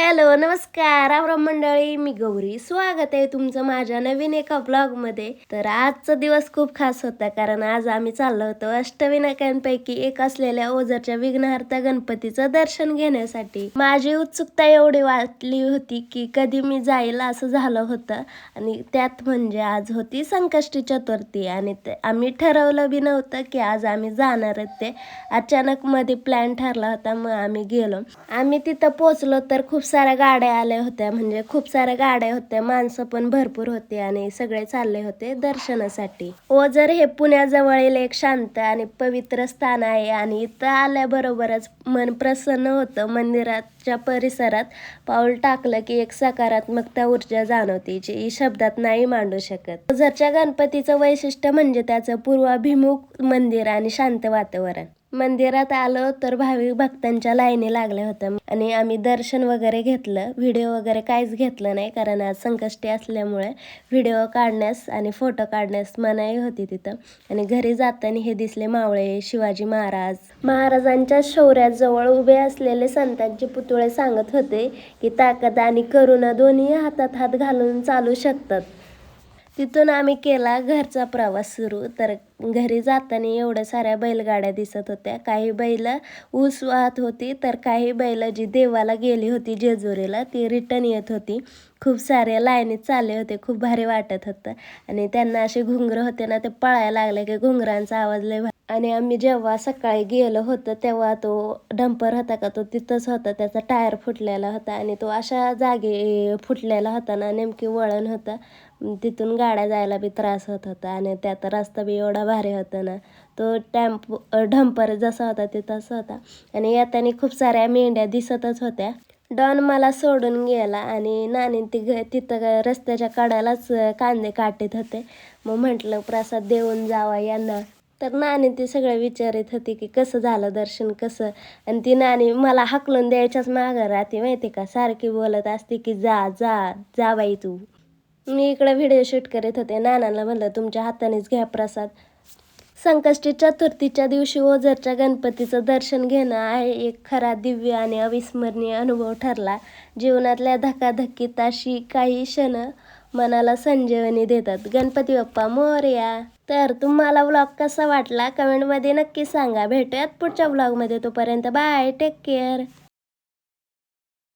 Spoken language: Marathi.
हॅलो नमस्कार राम मंडळी, मी गौरी. स्वागत आहे तुमचं माझ्या नवीन एका ब्लॉगमध्ये. तर आजचा दिवस खूप खास होता, कारण आज आम्ही चाललो होतो अष्टविनायकांपैकी एक असलेल्या ओझरच्या विघ्नहर्ता गणपतीचं दर्शन घेण्यासाठी. माझी उत्सुकता एवढी वाटली होती की कधी मी जाईल असं झालं होतं. आणि त्यात म्हणजे आज होती संकष्टी चतुर्थी आणि आम्ही ठरवलं बी नव्हतं की आज आम्ही जाणार. ते अचानक मध्ये प्लॅन ठरला होता, मग आम्ही गेलो. आम्ही तिथं पोचलो तर खूप साऱ्या गाड्या आल्या होत्या, म्हणजे खूप साऱ्या गाड्या होत्या, माणसं पण भरपूर होती आणि सगळे चालले होते दर्शनासाठी. ओझर हे पुण्याजवळील एक शांत आणि पवित्र स्थान आहे आणि इथं आल्याबरोबरच मन प्रसन्न होतं. मंदिराच्या परिसरात पाऊल टाकलं की एक सकारात्मकता ऊर्जा जाणवते, जी शब्दात नाही मांडू शकत. ओझरच्या गणपतीचं वैशिष्ट्य म्हणजे त्याचं पूर्वाभिमुख मंदिर आणि शांत वातावरण. मंदिरात आलो तर भाविक भक्तांच्या लाईनी लागल्या होत्या आणि आम्ही दर्शन वगैरे घेतलं. व्हिडिओ वगैरे काहीच घेतलं नाही, कारण आज संकष्टी असल्यामुळे व्हिडिओ काढण्यास आणि फोटो काढण्यास मनाई होती तिथं. आणि घरी जाताना हे दिसले मावळे, शिवाजी महाराजांच्या शौर्याजवळ उभे असलेले संतांचे पुतळे सांगत होते की ताकद आणि करुणा दोन्ही हातात हात घालून चालू शकतात. तिथून आम्ही केला घरचा प्रवास सुरू. तर घरी जाताना एवढ्या साऱ्या बैलगाड्या दिसत होत्या. काही बैल ऊस वाहत होती, तर काही बैल जी देवाला गेली होती जेजुरीला ती रिटर्न येत होती. खूप सारे लाईनीत चालले होते, खूप भारी वाटत होतं. आणि त्यांना असे घुंगरं होते ना, ते पळायला लागले की घुंगरांचा आवाज लय. आणि आम्ही जेव्हा सकाळी गेलो होतो तेव्हा तो डंपर होता का, तो तिथंच होता. त्याचा टायर फुटलेला होता आणि तो अशा जागी फुटलेला होता ना, नेमकी वळण होतं. तिथून गाड्या जायला बी त्रास होत होता आणि त्यात रस्ता बी एवढा भारी होता ना. तो डंपर जसा होता ते तसा होता. आणि येताना खूप साऱ्या मेंढ्या दिसतच होत्या. डॉन मला सोडून गेला आणि नानी तिथं रस्त्याच्या कडालाच कांदे काटत होते. मग म्हटलं प्रसाद देऊन जावा यांना. तर नानी ती सगळं विचारित होती की कसं झालं दर्शन कसं. आणि ती नानी मला हाकलून द्यायच्याच मागं राहते माहिती का, सारखी बोलत असते की जा जा जा बाई तू. मी इकडे व्हिडिओ शूट करीत होते. नानांना म्हणलं तुमच्या हातानेच घ्या प्रसाद. संकष्टी चतुर्थीच्या दिवशी ओझरच्या गणपतीचं दर्शन घेणं आहे एक खरा दिव्य आणि अविस्मरणीय अनुभव ठरला. जीवनातल्या धकाधकीत अशी काही क्षण मनाला संजीवनी देतात. गणपती बाप्पा मोरया. तर तुम्हाला व्लॉग कसा वाटला कमेंटमध्ये नक्की सांगा. भेटूयात पुढच्या व्लॉगमध्ये. तोपर्यंत बाय, टेक केअर.